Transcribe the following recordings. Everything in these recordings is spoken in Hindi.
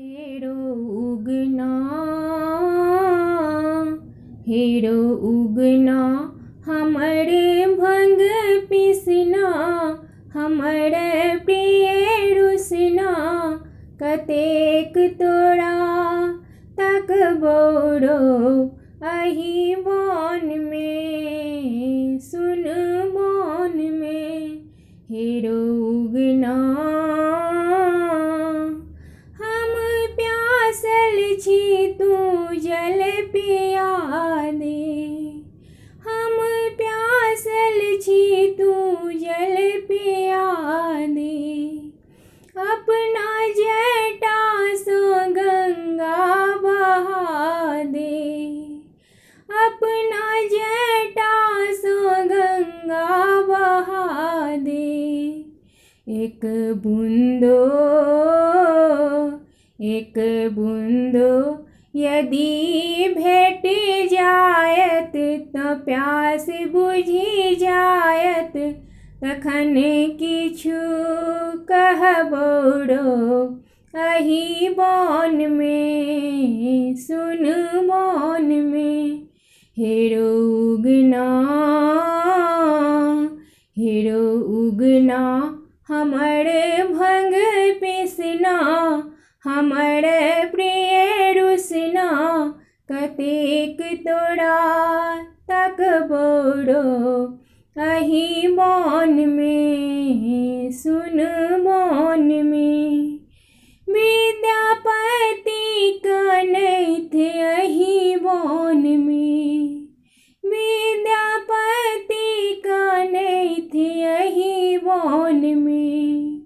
हेरो उगना, हेरो उगना, हमरे भंग पिसना, हमरे प्रिय रुसना, कतेक तोरा तक बोरो अही बन में, सुन बन में। हेरो उगना, हम प्यासल छी तू जल पिया दे, हम प्यासल छी तू जल पिया दे, अपना जटा सो गंगा बहा दे, अपना जटा सो गंगा बहा दे। एक बूंदो, एक बूंदो यदि भेट जायत तो प्यास बुझि जायत, तखन किछु कहबोरो अही बन में, सुन बन में। हेरो उगना, हेरो उगना, हमर भंग पिसना, हमर प्रिय रुसना, कतेक तोरा तक बोरो अही बन में, सुन बन में। विद्यापति कनैथ अही बन में, विद्यापति कनैथ अही बन में,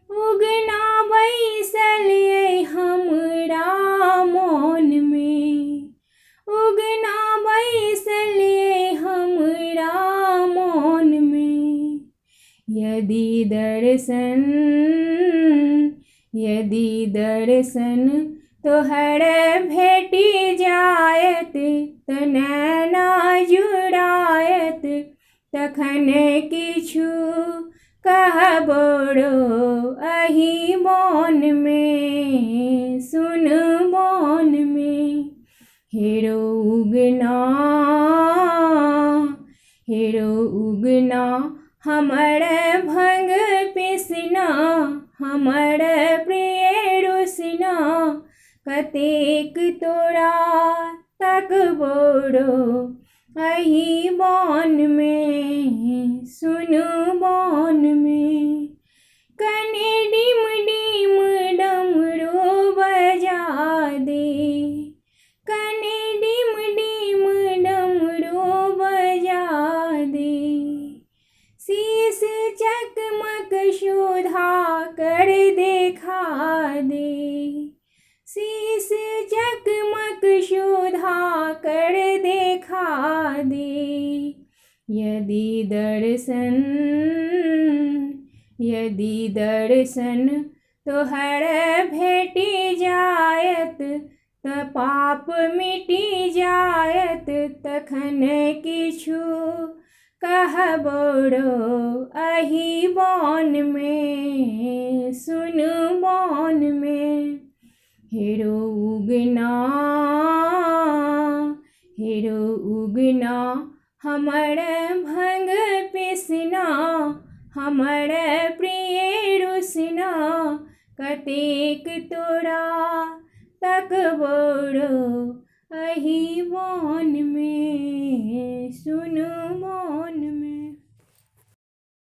उगना बैसल हमरा मन में, उगना बैसल हमरा मन में। यदि दर्शन, यदि दर्शन तोहर भेटि जायत, तो नैना जुड़ायत, तखन किछु कहबोरो अही बन में, सुन बन में। हेरो उगना, हेरो उगना, हमर भंग पिसना, हमर प्रिय रुसना, कतेक तोरा तक बोरो अही बन में, सुन बन में। कने डिम डिम डमरू बजा दे, कने डिम डिम डमरू बजा दे, शीश चकमक सुधा कर देखा दे, शीश चकमक सुधा कर देखा दे। यदि दर्शन, यदि दर्शन तोहर भेटि जायत, त पाप मिटि जायत, तखन किछु कहबोरो अही बन में, सुन बन में। हेरो उगना, हेरो उगना, हमर भंग पिसना, हमर प्रिय रुसना, कतेक तोरा तक बोरो अही बन में, सुन बन